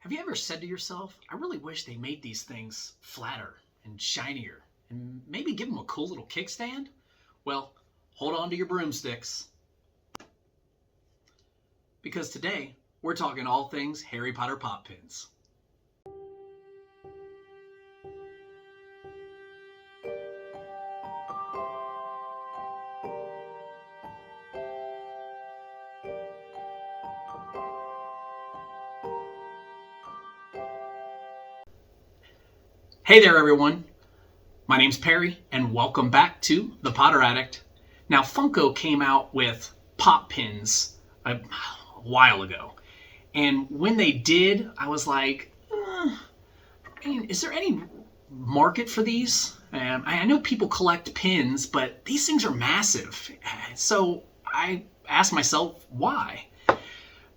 Have you ever said to yourself, I really wish they made these things flatter and shinier and maybe give them a cool little kickstand? Well, hold on to your broomsticks. Because today, we're talking all things Harry Potter pop pins. Hey there, everyone. My name's Perry, and welcome back to The Potter Addict. Now, Funko came out with pop pins a while ago, and when they did, I was like, is there any market for these? I know people collect pins, but these things are massive. So I asked myself, why?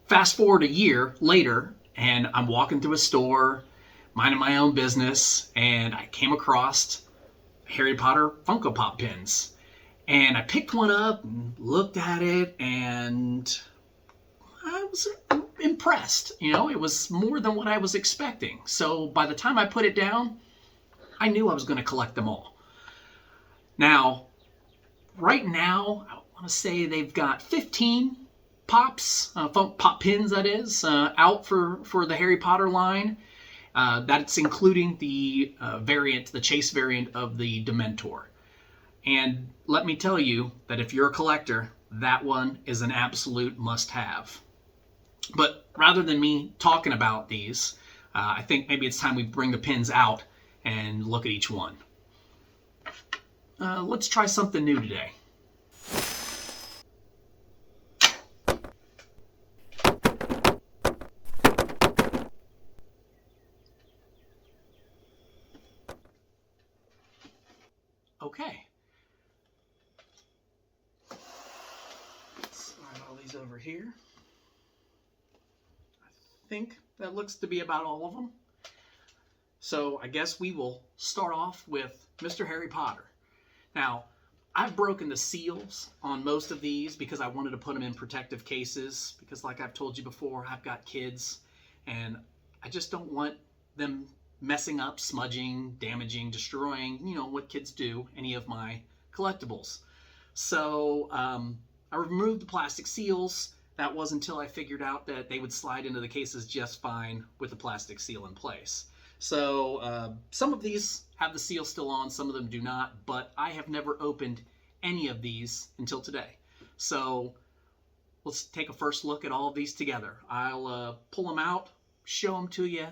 Fast forward a year later, and I'm walking through a store, minding my own business, and I came across Harry Potter Funko Pop pins. And I picked one up and looked at it, and I was impressed. You know, it was more than what I was expecting. So by the time I put it down, I knew I was going to collect them all. Now, right now, I want to say they've got 15 pops, pop pins that is, out for the Harry Potter line. That's including the variant, the chase variant of the Dementor. And let me tell you that if you're a collector, that one is an absolute must-have. But rather than me talking about these, I think maybe it's time we bring the pins out and look at each one. Let's try something new today. Okay. Slide all these over here. I think that looks to be about all of them. So I guess we will start off with Mr. Harry Potter. Now, I've broken the seals on most of these because I wanted to put them in protective cases because like I've told you before, I've got kids and I just don't want them messing up, smudging, damaging, destroying, you know, what kids do, any of my collectibles. So I removed the plastic seals. That was until I figured out that they would slide into the cases just fine with the plastic seal in place. So some of these have the seal still on, some of them do not, but I have never opened any of these until today. So let's take a first look at all of these together. I'll pull them out, show them to you,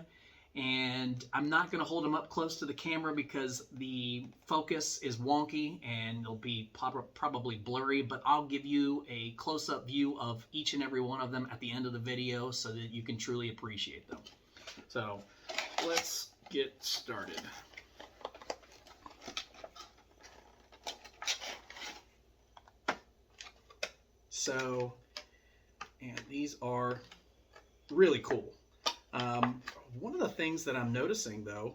and I'm not going to hold them up close to the camera because the focus is wonky and it'll be probably blurry, but I'll give you a close-up view of each and every one of them at the end of the video so that you can truly appreciate them. So let's get started. So, and these are really cool. One of the things that I'm noticing though,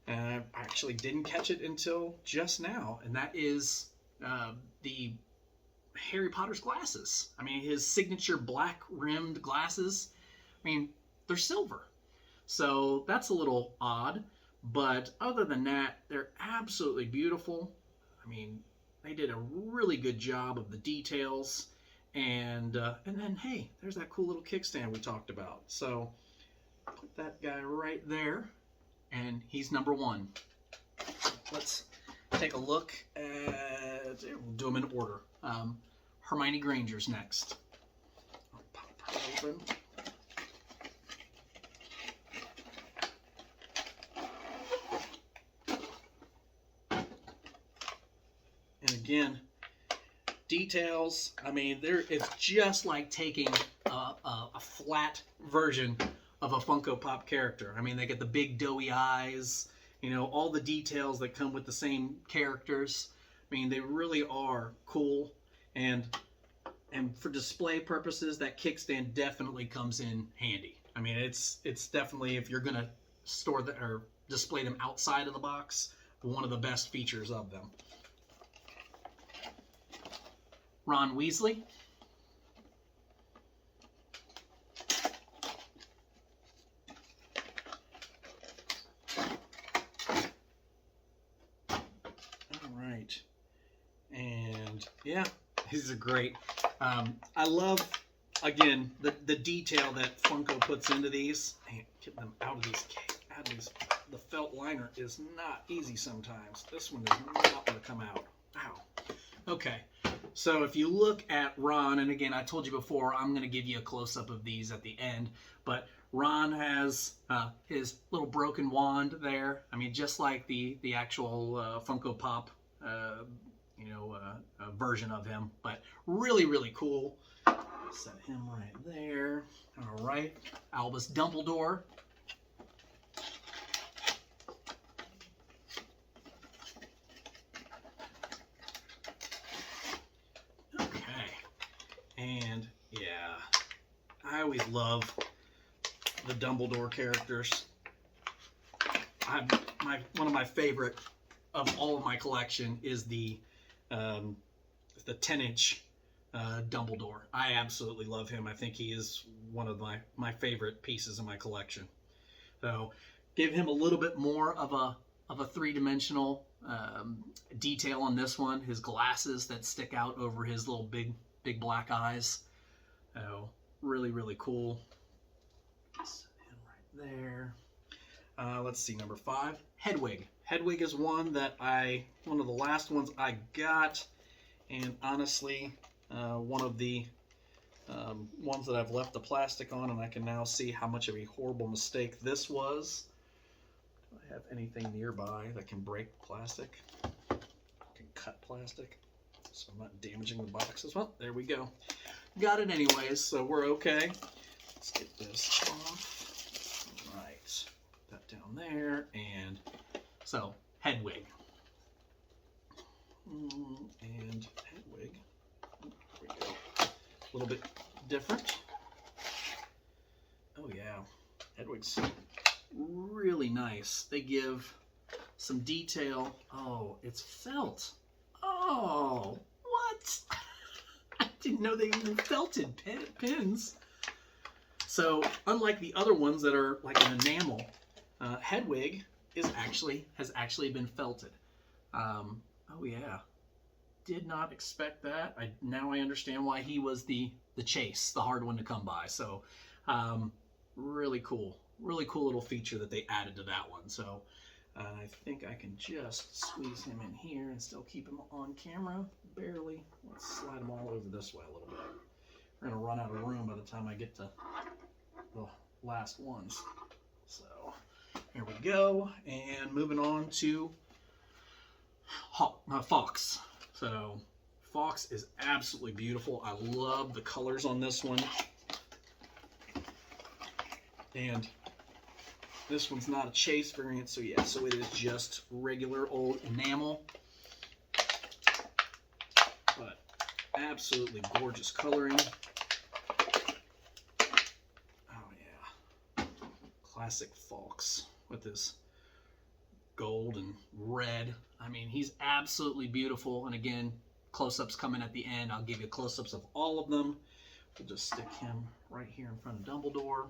and I actually didn't catch it until just now, and that is the Harry Potter's glasses. I mean, his signature black rimmed glasses, I mean, they're silver. So that's a little odd, but other than that, they're absolutely beautiful. I mean, they did a really good job of the details, and then hey, there's that cool little kickstand we talked about. So put that guy right there, and he's number one. Let's take a look at, we'll do them in order. Hermione Granger's next. I'll pop her open. And again, details, I mean, it's just like taking a flat version of a Funko Pop character. I mean, they get the big doughy eyes, you know, all the details that come with the same characters. I mean, they really are cool, and for display purposes, that kickstand definitely comes in handy. I mean, it's definitely, if you're gonna store them or display them outside of the box, one of the best features of them. Ron Weasley. Yeah, these are great. I love, again, the detail that Funko puts into these. Man, get them out of these. The felt liner is not easy sometimes. This one does not want to come out. Ow. Okay, so if you look at Ron, and again, I told you before, I'm going to give you a close-up of these at the end, but Ron has his little broken wand there. I mean, just like the actual Funko Pop version of him, but really, really cool. Set him right there. All right, Albus Dumbledore. Okay, and yeah, I always love the Dumbledore characters. One of my favorite of all of my collection is the 10-inch Dumbledore. I absolutely love him. I think he is one of my favorite pieces in my collection. So give him a little bit more of a three-dimensional detail on this one. His glasses that stick out over his little big black eyes. Oh, really, really cool. Set him right there. Let's see, number 5, Hedwig. Hedwig is one of the last ones I got, and honestly, one of the ones that I've left the plastic on, and I can now see how much of a horrible mistake this was. Do I have anything nearby that can break plastic? Can cut plastic, so I'm not damaging the boxes. Well, there we go. Got it anyways, so we're okay. Let's get this off. All right. That down there, and so Hedwig. And Hedwig. There we go. A little bit different. Oh yeah, Hedwig's really nice. They give some detail. Oh, it's felt. Oh, what? I didn't know they even felted pins. So unlike the other ones that are like an enamel, Hedwig has actually been felted. Oh yeah, did not expect that. Now I understand why he was the chase, the hard one to come by. So really cool little feature that they added to that one. So I think I can just squeeze him in here and still keep him on camera, barely. Let's slide him all over this way a little bit. We're gonna run out of room by the time I get to the last ones. So here we go, and moving on to Fox. So Fox is absolutely beautiful. I love the colors on this one. And this one's not a chase variant, so yeah, so it is just regular old enamel. But absolutely gorgeous coloring. Classic Fox with his gold and red. I mean, he's absolutely beautiful. And again, close-ups coming at the end. I'll give you close-ups of all of them. We'll just stick him right here in front of Dumbledore.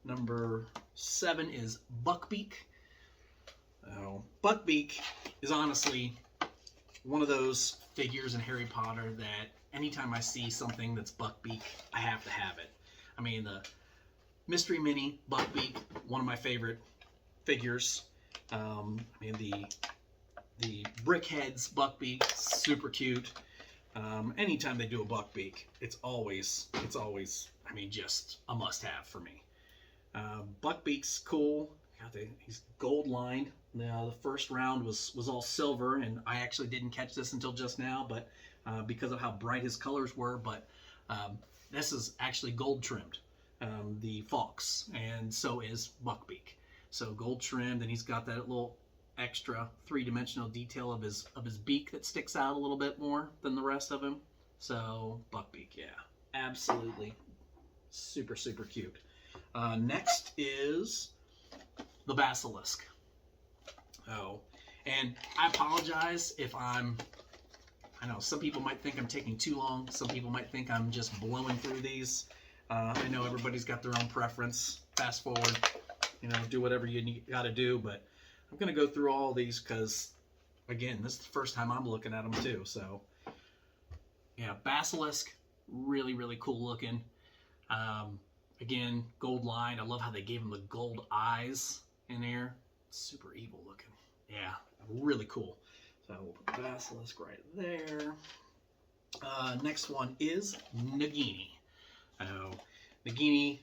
Number 7 is Buckbeak. Buckbeak is honestly one of those figures in Harry Potter that anytime I see something that's Buckbeak, I have to have it. I mean, the Mystery Mini Buckbeak, one of my favorite figures. I mean, the Brickheads Buckbeak, super cute. Anytime they do a Buckbeak, it's always, I mean, just a must-have for me. Buckbeak's cool. He's gold lined. Now, the first round was all silver, and I actually didn't catch this until just now, but because of how bright his colors were. But this is actually gold trimmed. The Fox, and so is Buckbeak. So gold trimmed, and he's got that little extra three-dimensional detail of his beak that sticks out a little bit more than the rest of him. So Buckbeak, yeah, absolutely super cute. Next is the Basilisk. Oh, and I apologize if I know some people might think I'm taking too long. Some people might think I'm just blowing through these. I know everybody's got their own preference. Fast forward, do whatever you got to do. But I'm going to go through all these because again, this is the first time I'm looking at them too. So yeah, Basilisk, really, really cool looking. Again, gold line. I love how they gave him the gold eyes in there. Super evil looking. Yeah, really cool. So we'll put Basilisk right there. Next one is Nagini. Nagini,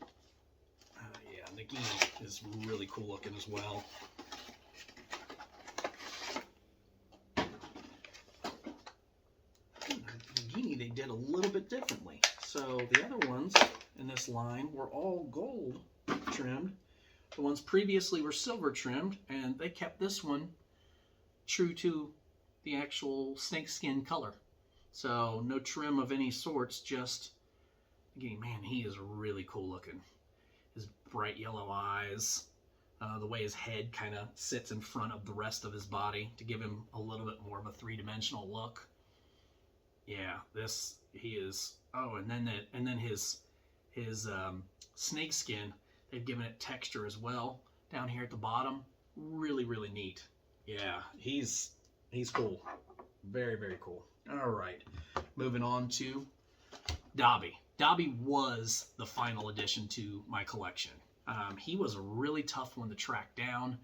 yeah, Nagini is really cool looking as well. Nagini, they did a little bit differently. So the other ones in this line were all gold trimmed. The ones previously were silver trimmed, and they kept this one true to the actual snakeskin color. So no trim of any sorts, just, again, man, he is really cool looking. His bright yellow eyes, the way his head kind of sits in front of the rest of his body to give him a little bit more of a three-dimensional look. Yeah, he is. Oh, and then his snake skin, they've given it texture as well down here at the bottom. Really, really neat. Yeah, he's cool. Very, very cool. All right, moving on to Dobby. Dobby was the final addition to my collection. He was a really tough one to track down.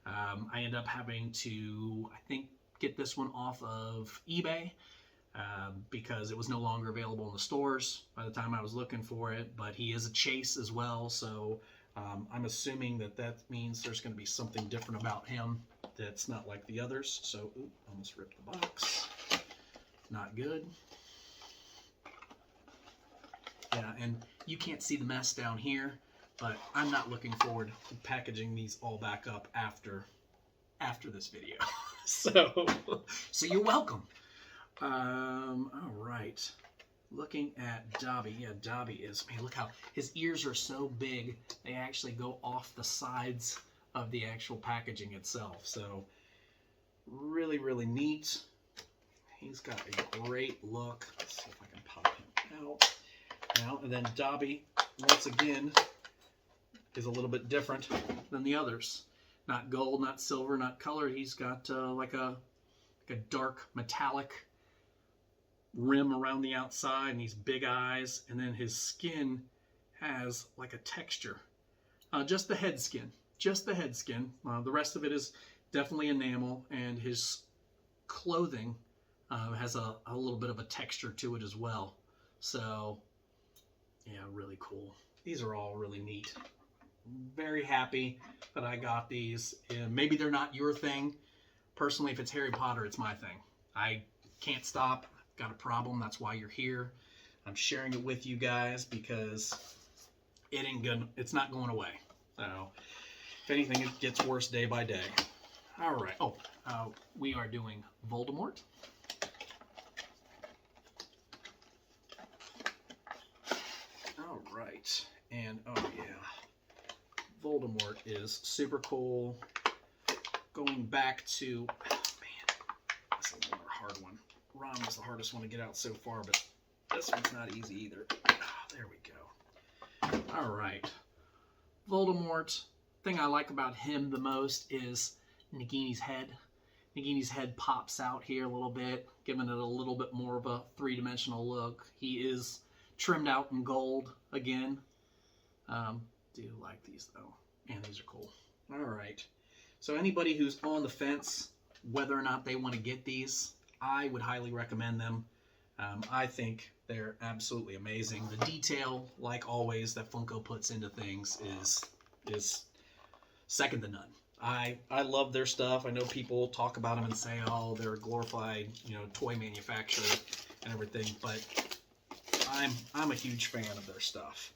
I ended up having to, I think, get this one off of eBay because it was no longer available in the stores by the time I was looking for it. But he is a chase as well, so I'm assuming that means there's going to be something different about him that's not like the others. So, almost ripped the box. Not good. Yeah, and you can't see the mess down here, but I'm not looking forward to packaging these all back up after this video. so you're welcome. All right. Looking at Dobby. Yeah, Dobby is, man, look how his ears are so big. They actually go off the sides of the actual packaging itself. So really, really neat. He's got a great look. Let's see if I can pop him out. Now, and then Dobby, once again, is a little bit different than the others. Not gold, not silver, not color. He's got like a dark metallic rim around the outside and these big eyes. And then his skin has like a texture. Just the head skin. Just the head skin. The rest of it is definitely enamel. And his clothing has a little bit of a texture to it as well. So, yeah, really cool. These are all really neat. Very happy that I got these. And maybe they're not your thing. Personally, if it's Harry Potter, it's my thing. I can't stop. I've got a problem. That's why you're here. I'm sharing it with you guys because it ain't good. It's not going away. So, if anything, it gets worse day by day. All right. Oh, we are doing Voldemort. All right. And, oh yeah, Voldemort is super cool. Going back to, oh man, that's a hard one. Ron was the hardest one to get out so far, but this one's not easy either. There we go. All right. Voldemort, thing I like about him the most is Nagini's head. Nagini's head pops out here a little bit, giving it a little bit more of a three-dimensional look. He is trimmed out in gold again. Do like these though. Man, these are cool. All right. So anybody who's on the fence, whether or not they want to get these, I would highly recommend them. I think they're absolutely amazing. The detail, like always, that Funko puts into things is second to none. I love their stuff. I know people talk about them and say, oh, they're a glorified, toy manufacturer and everything, but I'm a huge fan of their stuff.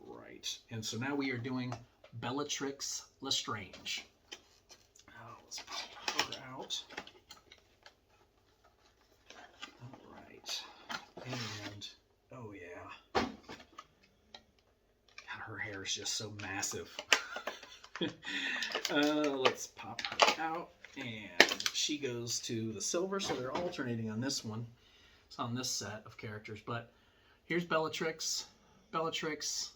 Right. And so now we are doing Bellatrix Lestrange. Let's pop her out. All right. And, oh yeah. God, her hair is just so massive. Let's pop her out. And she goes to the silver, so they're alternating on this one. It's on this set of characters. But here's Bellatrix. Bellatrix,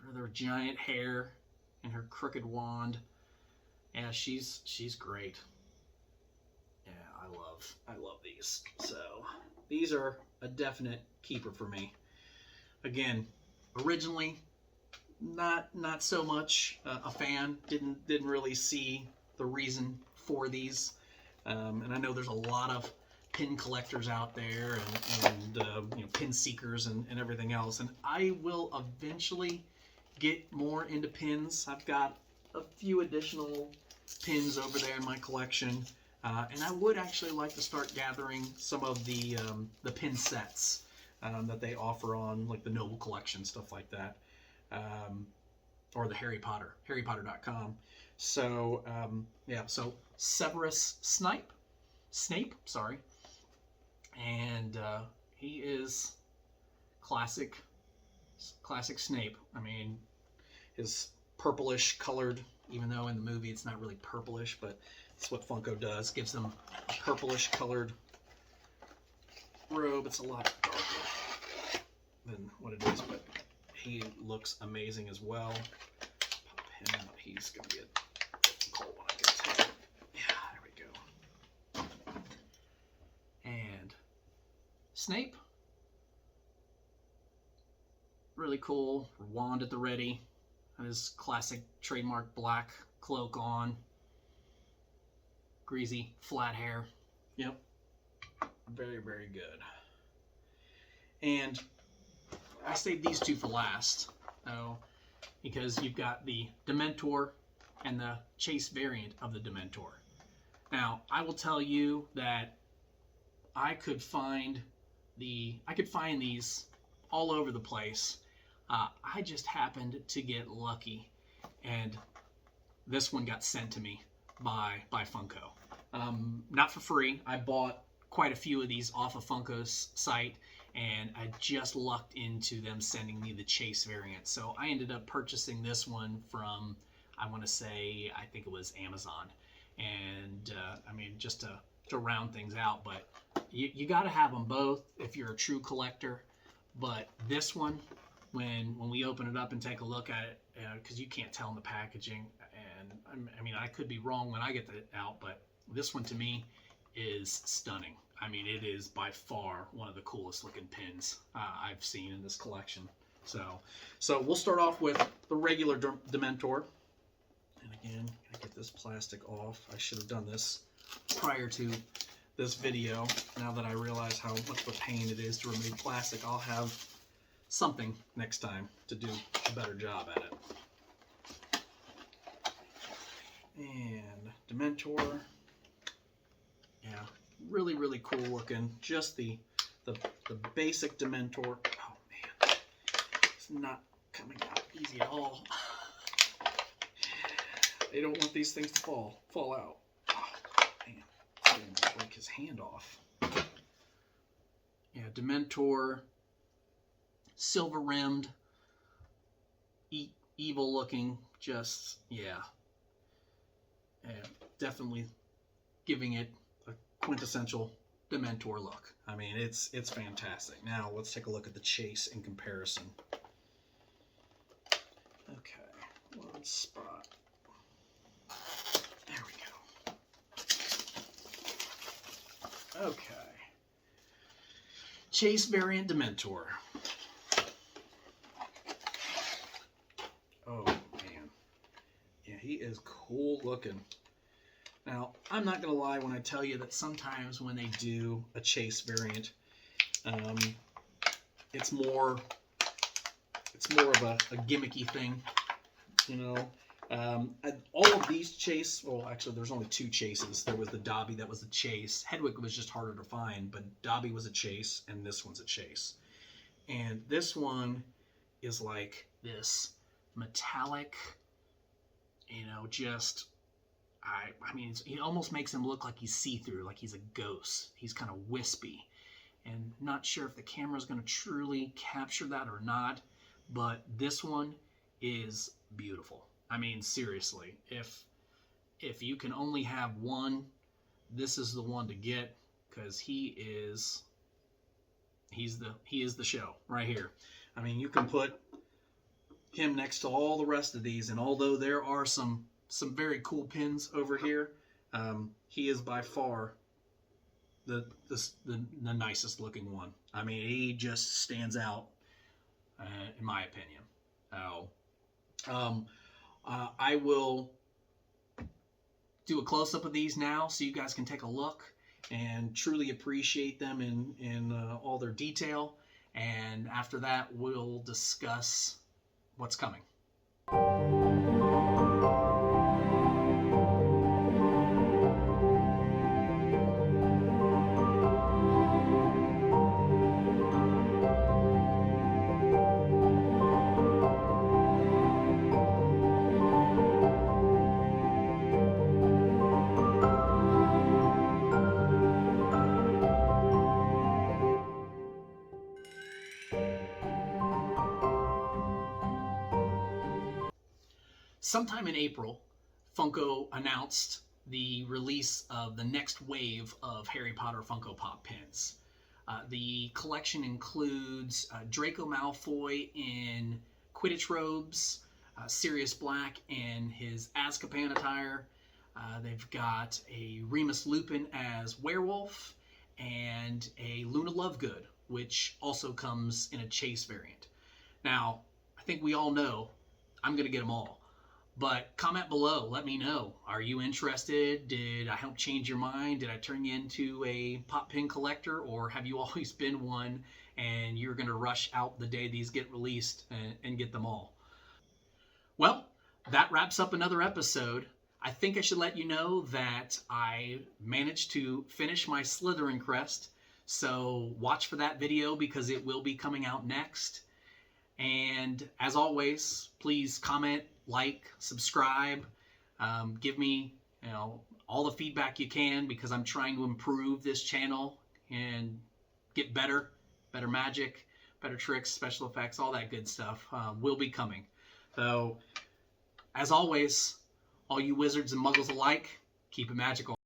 with her giant hair and her crooked wand. Yeah, she's great. I love these. So these are a definite keeper for me. Again, originally not so much a fan. Didn't really see the reason for these. And I know there's a lot of pin collectors out there and pin seekers and everything else. And I will eventually get more into pins. I've got a few additional pins over there in my collection. And I would actually like to start gathering some of the pin sets that they offer on like the Noble Collection, stuff like that. Or the harrypotter.com. So yeah, so Severus Snape, sorry, and he is classic Snape. I mean, his purplish colored, even though in the movie it's not really purplish, but it's what Funko does, gives them a purplish colored robe. It's a lot darker than what it is, but he looks amazing as well. Pop him out. He's gonna get cold when I get to him. Yeah, there we go. And Snape, really cool. Wand at the ready. And his classic trademark black cloak on. Greasy, flat hair. Yep. Very, very good. And I saved these two for last, though, because you've got the Dementor and the Chase variant of the Dementor. Now, I will tell you that I could find these all over the place. I just happened to get lucky, and this one got sent to me by Funko. Not for free. I bought quite a few of these off of Funko's site, and I just lucked into them sending me the Chase variant. So I ended up purchasing this one from, I think it was Amazon. And I mean, just to round things out, but you got to have them both if you're a true collector. But this one, when we open it up and take a look at it, because you can't tell in the packaging, and I mean, I could be wrong when I get it out, but this one to me is stunning. I mean, it is by far one of the coolest looking pins I've seen in this collection. So we'll start off with the regular Dementor. And again, gotta get this plastic off. I should have done this prior to this video. Now that I realize how much of a pain it is to remove plastic, I'll have something next time to do a better job at it. And Dementor. Yeah, really, really cool looking. Just the basic Dementor. Oh man, it's not coming out easy at all. They don't want these things to fall out. Oh man, it's going to break his hand off. Yeah, Dementor, silver rimmed, evil looking. Just yeah, definitely giving it quintessential Dementor look. I mean, it's fantastic. Now let's take a look at the Chase in comparison. Okay, one spot. There we go. Okay. Chase variant Dementor. Oh man, yeah, he is cool looking. Now, I'm not going to lie when I tell you that sometimes when they do a Chase variant, it's more of a gimmicky thing, you know. All of these Chase, well, actually, there's only two Chases. There was the Dobby that was a Chase. Hedwig was just harder to find, but Dobby was a Chase, and this one's a Chase. And this one is like this metallic, you know, just... I mean, it almost makes him look like he's see-through, like he's a ghost. He's kind of wispy. And not sure if the camera's going to truly capture that or not, but this one is beautiful. I mean, seriously, if you can only have one, this is the one to get, because he is the show right here. I mean, you can put him next to all the rest of these, and although there are some very cool pins over here, he is by far the nicest looking one. I mean, he just stands out, in my opinion. So, um, I will do a close up of these now so you guys can take a look and truly appreciate them in all their detail. And after that, we'll discuss what's coming. Sometime in April, Funko announced the release of the next wave of Harry Potter Funko Pop pins. The collection includes Draco Malfoy in Quidditch robes, Sirius Black in his Azkaban attire. They've got a Remus Lupin as werewolf and a Luna Lovegood, which also comes in a chase variant. Now, I think we all know I'm going to get them all. But comment below. Let me know. Are you interested? Did I help change your mind? Did I turn you into a pop pin collector? Or have you always been one and you're going to rush out the day these get released and get them all? Well, that wraps up another episode. I think I should let you know that I managed to finish my Slytherin crest. So watch for that video because it will be coming out next. And as always, please comment, like, subscribe, give me all the feedback you can because I'm trying to improve this channel and get better magic, better tricks, special effects, all that good stuff will be coming. So, as always, all you wizards and muggles alike, keep it magical.